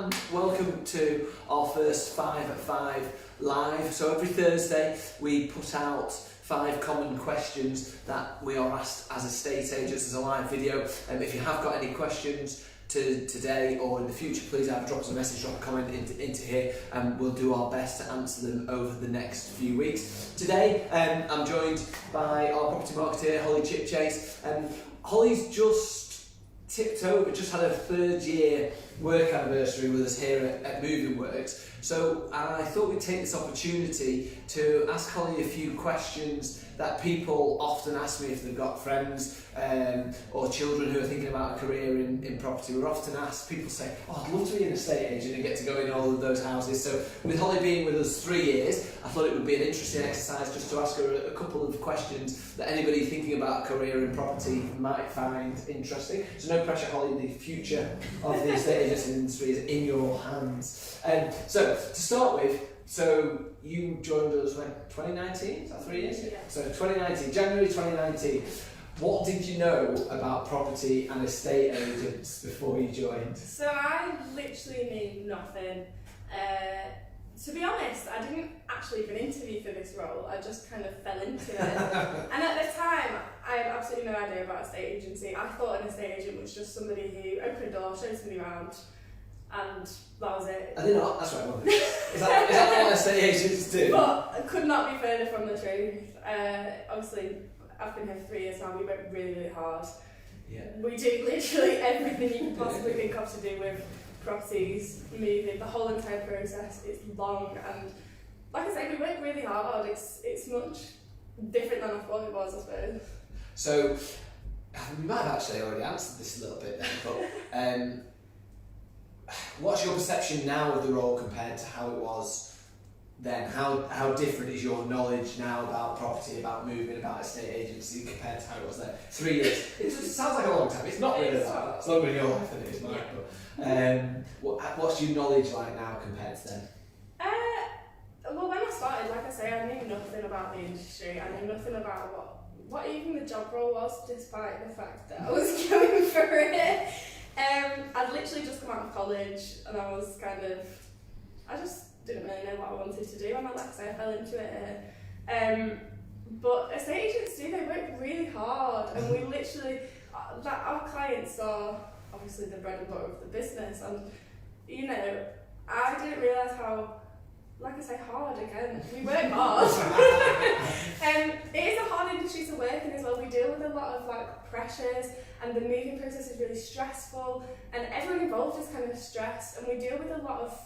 and welcome to our first 5 at 5 live. So every Thursday we put out 5 common questions that we are asked as estate agents as a live video. And if you have got any questions today or in the future, please either drop us a message, drop a comment into here, and we'll do our best to answer them over the next few weeks. Today I'm joined by our property marketer Holly Chipchase. Holly's just tipped over, just had her 3rd year work anniversary with us here at MovingWorks. So I thought we'd take this opportunity to ask Holly a few questions that people often ask me if they've got friends or children who are thinking about a career in property. We're often asked, people say, oh, I'd love to be an estate agent and get to go in all of those houses. So with Holly being with us 3 years, I thought it would be an interesting exercise just to ask her a couple of questions that anybody thinking about a career in property might find interesting. So no pressure, Holly, the future of the estate agency industry is in your hands. So to start with, so you joined us when 2019? Is that 3 years? Yeah. So 2019, January 2019. What did you know about property and estate agents before you joined? So I literally knew nothing. To be honest, I didn't actually even interview for this role. I just kind of fell into it. And at the time, I had absolutely no idea about estate agency. I thought an estate agent was just somebody who opened a door, showed somebody around, and that was it. I did not. That's what I wanted. Is that what estate agents do? But I could not be further from the truth. Obviously, I've been here for 3 years now. We work really, really hard. Yeah. We do literally everything you can possibly think of to do with properties, moving, the whole entire process. It's long, and like I said, we work really hard. It's much different than I thought it was, I suppose. So we might have actually already answered this a little bit then, but what's your perception now of the role compared to how it was then? How different is your knowledge now about property, about moving, about estate agency compared to how it was then? 3 years. It sounds like a long time. It's not really that. It's longer in your life than it is mine. Yeah. But what's your knowledge like now compared to then? Well, when I started, like I say, I knew nothing about the industry. I knew nothing about what even the job role was, despite the fact that I was going for it. I'd literally just come out of college, and I just didn't really know what I wanted to do, and like I say, I fell into it. But estate agents they work really hard, and we literally, our clients are obviously the bread and butter of the business, and I didn't realise how, like I say, hard again. We work hard. It is a hard industry to work in as well. We deal with a lot of pressures, and the moving process is really stressful, and everyone involved is kind of stressed, and we deal with a lot of,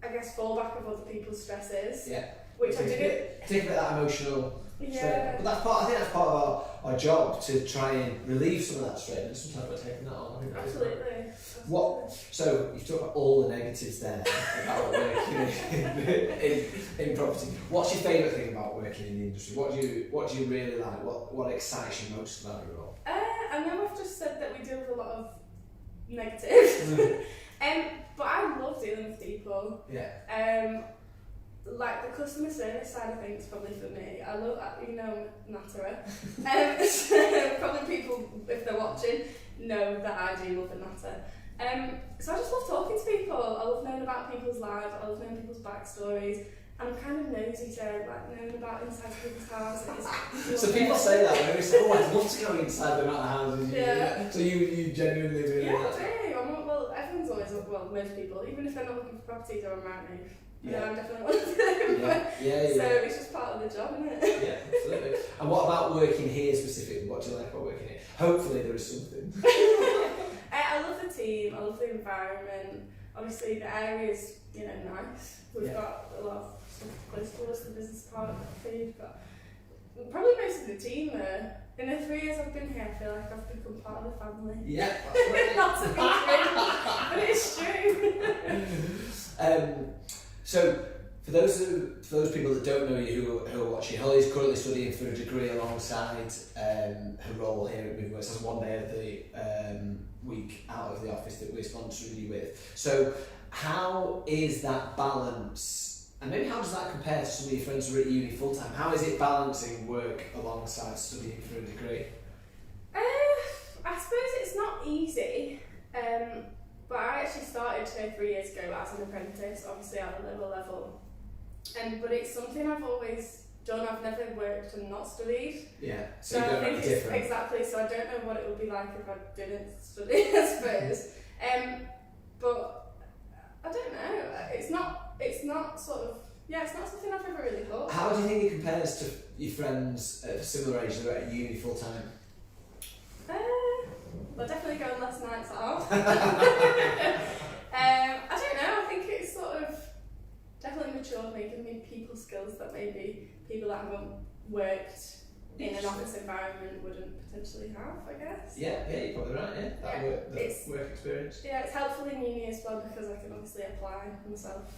I guess, fallback of other people's stresses. Yeah. Which I didn't. Take a bit of that emotional strain. Yeah. But I think that's part of our job, to try and relieve some of that strain, and sometimes we're taking that on. I think that is right. Absolutely. So you've talked about all the negatives there about working in property. What's your favourite thing about working in the industry? What do you really like? What excites you most about your role? I know I've just said that we deal with a lot of negatives, but I love dealing with people. Yeah. Like the customer service side of things, probably for me. I love, natterer. So probably people, if they're watching, know that I do love a natter. So I just love talking to people. I love knowing about people's lives. I love knowing people's backstories. And I'm kind of nosy, so knowing about inside people's houses. So people say that when they say, "Oh, I'd love to go inside the houses." Yeah. So you genuinely really. Yeah, like I do. Well, everyone's always, most people, even if they're not looking for properties or around me. Yeah. I'm definitely one of them. Yeah. So it's just part of the job, isn't it? Yeah, absolutely. And what about working here specifically? What do you like about working here? Hopefully there is something. I love the team. I love the environment. Obviously the area is, nice. We've got a lot of stuff close to us, the business park, food, but probably most of the team there. In the 3 years I've been here, I feel like I've become part of the family. Yeah. Not to be true, but it's true. So, for those people that don't know you who are watching, Holly is currently studying for a degree alongside her role here at MovingWorks. That's 1 day of the week out of the office that we're sponsoring you with. So, how is that balance, and maybe how does that compare to some of your friends who are at uni full time? How is it balancing work alongside studying for a degree? I suppose it's not easy, but I actually started started here 3 years ago as an apprentice, obviously at a lower level. But it's something I've always done. I've never worked and not studied. Yeah, so So you I don't know think the it's difference. exactly. So I don't know what it would be like if I didn't study, I suppose. But I don't know. It's not sort of. Yeah, it's not something I've ever really thought. How do you think it compares to your friends at a similar age that are at uni full time? Well, definitely going less nights out. I don't know. I think it's sort of definitely matured me, given me people skills that maybe people that haven't worked in an office environment wouldn't potentially have, I guess. Yeah, you're probably right, yeah. That work experience. Yeah, it's helpful in uni as well because I can obviously apply myself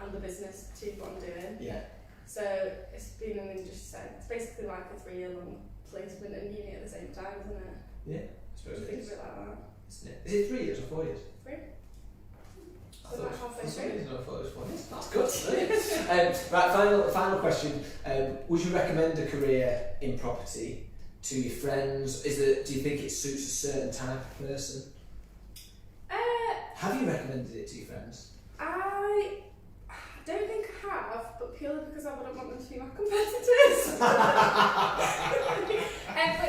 and the business to what I'm doing. Yeah. So it's been an industry set. It's basically like a 3-year-long placement in uni at the same time, isn't it? Yeah, I suppose it Think is. of it like that. Isn't it? Is it 3 years or 4 years? 3. I So thought like it halfway was 4 through. years. No, I thought it was 4 years. That's good. Brilliant. Right, final question. Would you recommend a career in property to your friends? Do you think it suits a certain type of person? Have you recommended it to your friends? I don't think I have, but purely because I wouldn't want them to be my competitors. But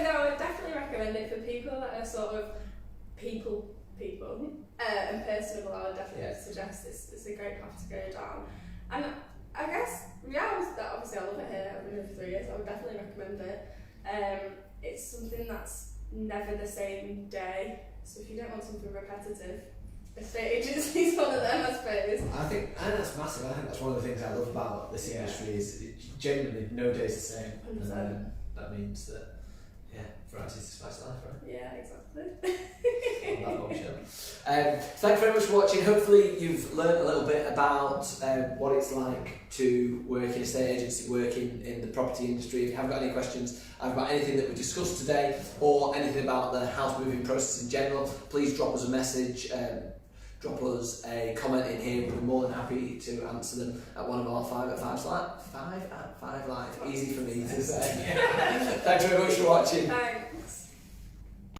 no, I would definitely recommend it for people that are sort of people, and personable. I would definitely suggest it's a great path to go down. And I guess, obviously I love it here. I've been here for 3 years. I would definitely recommend it. It's something that's never the same day. So if you don't want something repetitive, estate agency is one of them, I suppose. I think that's massive. I think that's one of the things I love about this industry is genuinely no day's the same. 100%. And that means that, variety is the spice of life, right? Yeah, exactly. On that bombshell. Thanks very much for watching. Hopefully you've learned a little bit about what it's like to work in a estate agency, working in the property industry. If you haven't got any questions about anything that we discussed today or anything about the house moving process in general, please drop us a message. Drop us a comment in here. We'll be more than happy to answer them at one of our 5 at 5 live. Easy for me to say. Thanks very much for watching. Thanks.